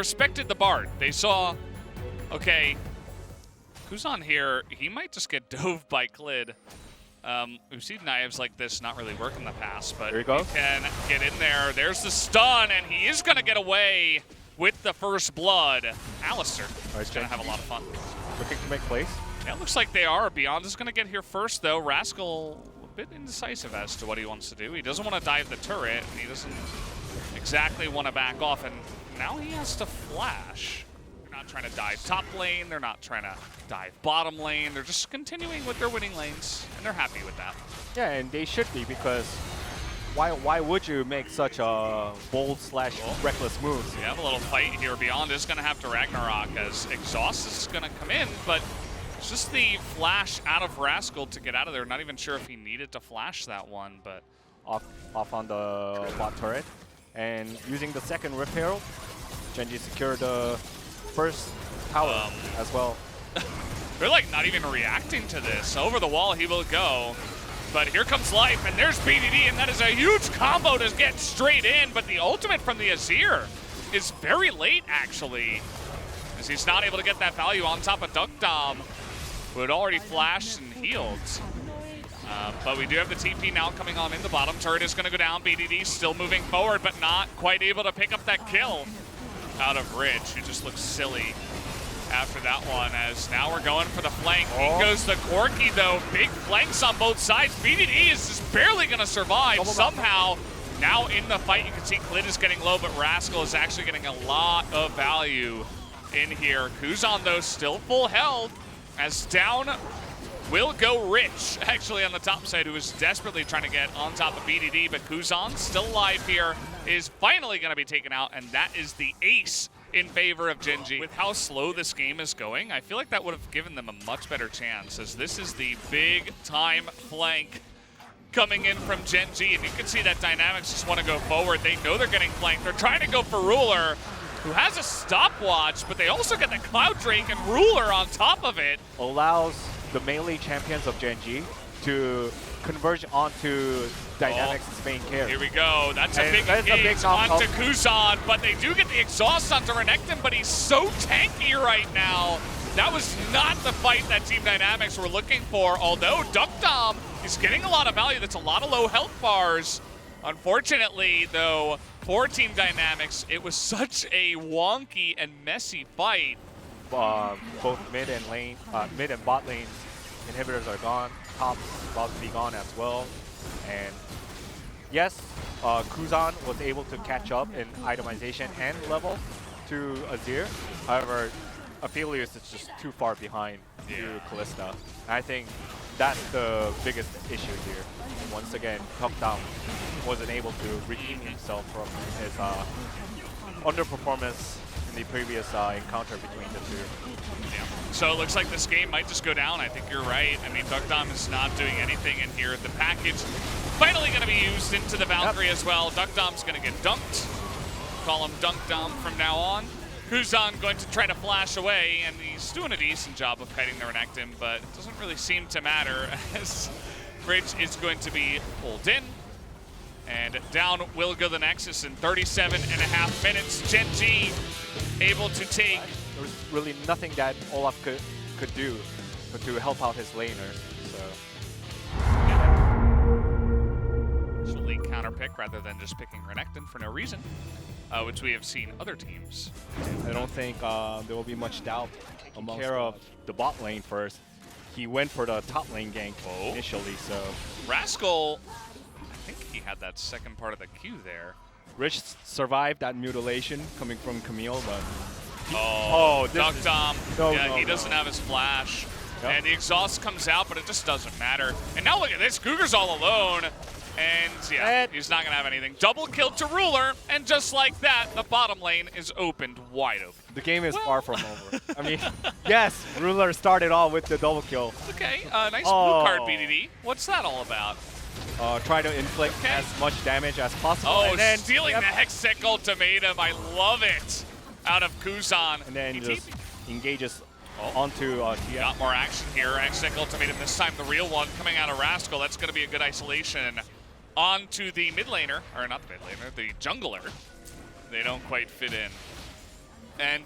respected the Bard. They saw, okay, Kuzan here, he might just get dove by Klid. We've seen knives like this not really work in the past, but he can get in there. There's the stun, and he is going to get away with the first blood. Alistair is going to have a lot of fun. Looking to make plays. Yeah, it looks like they are. Beyond is going to get here first, though. Rascal a bit indecisive as to what he wants to do. He doesn't want to dive the turret, and he doesn't exactly want to back off, and now he has to flash. They're not trying to dive top lane. They're not trying to dive bottom lane. They're just continuing with their winning lanes, and they're happy with that. Yeah, and they should be, because why would you make such a bold / reckless moves? We have a little fight here. Beyond is going to have to Ragnarok as Exhaust is going to come in, but it's just the flash out of Rascal to get out of there. Not even sure if he needed to flash that one, but off on the bot turret. And using the second Rift Herald, Gen.G secured the first tower as well. They're like not even reacting to this. Over the wall he will go. But here comes Life, and there's BDD, and that is a huge combo to get straight in. But the ultimate from the Azir is very late, actually, as he's not able to get that value on top of Duckdom, who had already flashed and healed. But we do have the TP now coming on in. The bottom turret is going to go down. BDD still moving forward, but not quite able to pick up that kill out of Rich, who just looks silly after that one, as now we're going for the flank. In goes the Corky, though. Big flanks on both sides. BDD is just barely going to survive somehow. Now in the fight, you can see Klid is getting low, but Rascal is actually getting a lot of value in here. Kuzan, though, still full health, as down will go Rich, actually, on the top side, who is desperately trying to get on top of BDD, but Kuzan, still alive here, is finally going to be taken out, and that is the ace in favor of Gen.G. With how slow this game is going, I feel like that would have given them a much better chance, as this is the big-time flank coming in from Gen.G, and you can see that Dynamics just want to go forward. They know they're getting flanked. They're trying to go for Ruler, who has a stopwatch, but they also get the Cloud Drake and Ruler on top of it. Allows the melee champions of Gen.G to converge onto Dynamics' main carry. Here we go. That's a big engage onto Kuzan, but they do get the exhaust onto Renekton, but he's so tanky right now. That was not the fight that Team Dynamics were looking for, although Duckdom is getting a lot of value. That's a lot of low health bars. Unfortunately, though, for Team Dynamics, it was such a wonky and messy fight. Both mid and bot lane inhibitors are gone. Top about to be gone as well. And yes, Kuzan was able to catch up in itemization and level to Azir. However, Aphelios is just too far behind to Kalista. And I think that's the biggest issue here. Once again, Duckdom wasn't able to redeem himself from his underperformance in the previous encounter between the two. Yeah. So it looks like this game might just go down. I think you're right. I mean, Duckdom is not doing anything in here. The package finally going to be used into the Valkyrie as well. Duckdom's going to get dunked. Call him Dunkdom from now on. Kuzan going to try to flash away, and he's doing a decent job of kiting the Renekton, but it doesn't really seem to matter, as Bridge is going to be pulled in. And down will go the Nexus in 37.5 minutes. Gen.G able to take. There was really nothing that Olaf could do but to help out his laners. So actually counter pick rather than just picking Renekton for no reason, which we have seen other teams. I don't think there will be much doubt among care of the bot lane first. He went for the top lane gank initially, so Rascal, I think he had that second part of the Q there. Rich survived that mutilation coming from Camille, but Duckdom. He doesn't have his flash. Yep. And the exhaust comes out, but it just doesn't matter. And now look at this, Cougar's all alone. And he's not gonna have anything. Double kill to Ruler, and just like that, the bottom lane is opened wide open. The game is far from over. I mean, yes, Ruler started all with the double kill. Okay, nice blue card BDD. What's that all about? Try to inflict as much damage as possible. Oh, and then stealing the Hextech ultimatum. I love it. Out of Kuzan. And then just engages onto TF. Got more action here. Hextech ultimatum, this time the real one coming out of Rascal. That's going to be a good isolation. Onto the mid laner, or not the mid laner, the jungler. They don't quite fit in. And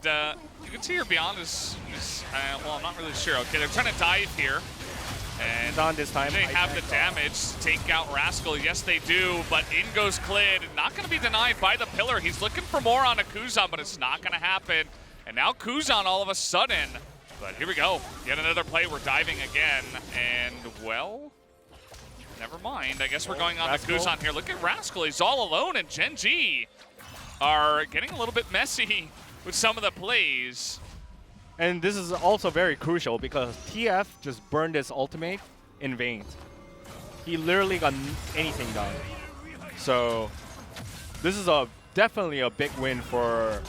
you can see here Beyond is well, I'm not really sure. Okay, they're trying to dive here. And on this time, they have the damage to take out Rascal. Yes, they do, but in goes Klid. Not going to be denied by the pillar. He's looking for more on a Kuzan, but it's not going to happen. And now Kuzan all of a sudden. But here we go. Yet another play. We're diving again. And, well, never mind. I guess we're going on to Kuzan here. Look at Rascal. He's all alone, and Gen.G are getting a little bit messy with some of the plays. And this is also very crucial because TF just burned his ultimate in vain. He literally got anything done. So this is definitely a big win for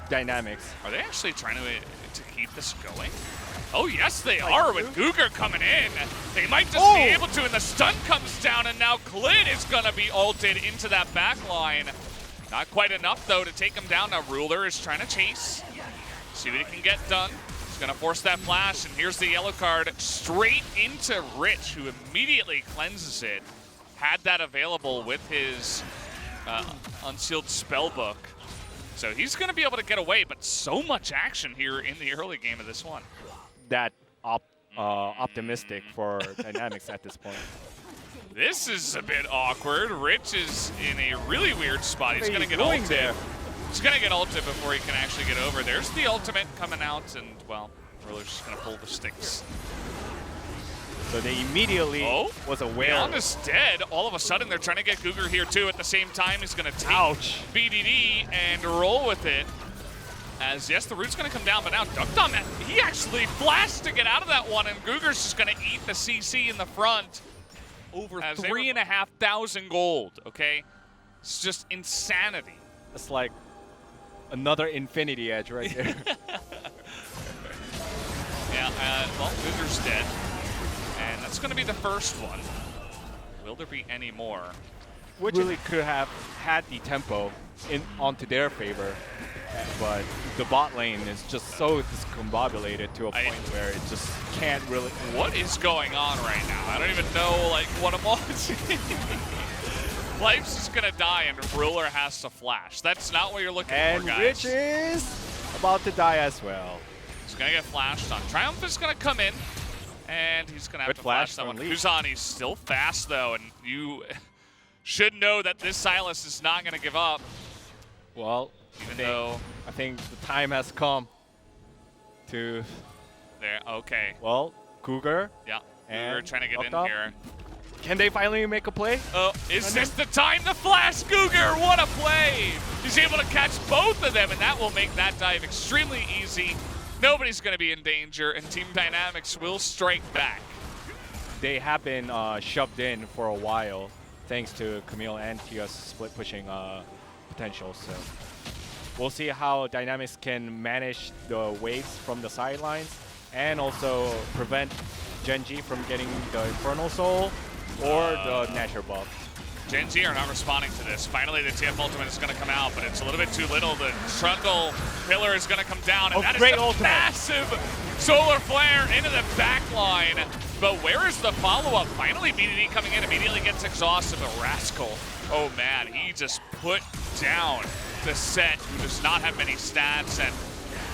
Dynamics. Are they actually trying to keep this going? Oh, yes, they are with Cougar coming in. They might just be able to, and the stun comes down, and now Klid is going to be ulted into that back line. Not quite enough, though, to take him down. Now Ruler is trying to chase. See what he can get done. He's going to force that flash, and here's the yellow card straight into Rich, who immediately cleanses it. Had that available with his unsealed spellbook. So he's going to be able to get away, but so much action here in the early game of this one. That optimistic for Dynamics at this point. This is a bit awkward. Rich is in a really weird spot. He's going to get ulted there. He's going to get ulted before he can actually get over. There's the ultimate coming out, and, well, Ruler's just going to pull the sticks. So they immediately was aware. Beyond is dead. All of a sudden, they're trying to get Cougar here, too. At the same time, he's going to take BDD and roll with it. As, yes, the root's going to come down, but now ducked on that. He actually flashed to get out of that one, and Cougar's just going to eat the CC in the front. Over 3,500 gold, okay? It's just insanity. It's like another Infinity Edge right there. Yeah, well, Cougar's dead. And that's going to be the first one. Will there be any more? Which really could have had the tempo onto their favor, but the bot lane is just so discombobulated to a point where it just can't really... What is going on right now? I don't even know, like, what I'm watching. Life's just going to die, and Ruler has to flash. That's not what you're looking for, guys. And Rich is about to die as well. He's going to get flashed on. Triumph is going to come in, and he's going to have to flash that one. Kuzan, he's still fast, though, and you should know that this Sylas is not going to give up. Well, I think the time has come to... There, okay. Well, Cougar. Yeah, Cougar trying to get in here. Can they finally make a play? Oh, is this the time to flash Cougar? What a play! He's able to catch both of them, and that will make that dive extremely easy. Nobody's going to be in danger, and Team Dynamics will strike back. They have been shoved in for a while, thanks to Camille and Tia's split pushing potential. So we'll see how Dynamics can manage the waves from the sidelines and also prevent Gen.G from getting the Infernal Soul or the Natural buff. Gen.G are not responding to this. Finally, the TF ultimate is going to come out, but it's a little bit too little. The Trundle pillar is going to come down, and that is a massive solar flare into the back line. But where is the follow-up? Finally, BDD coming in, immediately gets exhausted, but Rascal, oh man, he just put down the set, who does not have many stats. And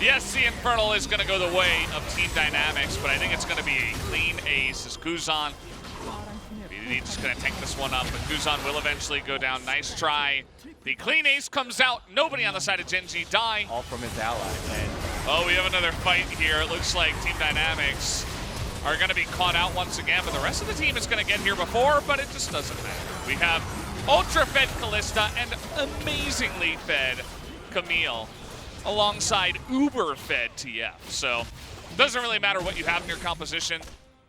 yes, the Infernal is going to go the way of Team Dynamics, but I think it's going to be a clean ace as Kuzan. BDD just going to tank this one up, but Kuzan will eventually go down. Nice try. The clean ace comes out. Nobody on the side of Gen.G die. All from his ally. And oh, we have another fight here. It looks like Team Dynamics are going to be caught out once again, but the rest of the team is going to get here before, but it just doesn't matter. We have ultra-fed Kalista and amazingly fed Camille alongside uber-fed TF. So it doesn't really matter what you have in your composition.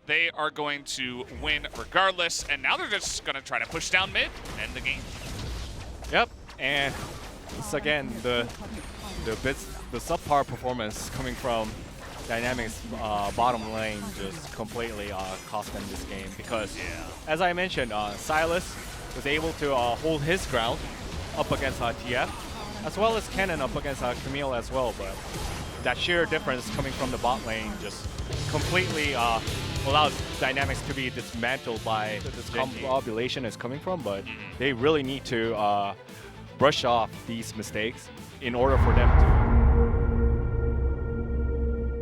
They are going to win regardless, and now they're just going to try to push down mid and end the game. Yep, and it's again the subpar performance coming from Dynamics bottom lane just completely cost them this game because, as I mentioned, Sylas was able to hold his ground up against TF, as well as Kennen up against Camille as well, but that sheer difference coming from the bot lane just completely allowed Dynamics to be dismantled by this combobulation is coming from, but they really need to brush off these mistakes in order for them to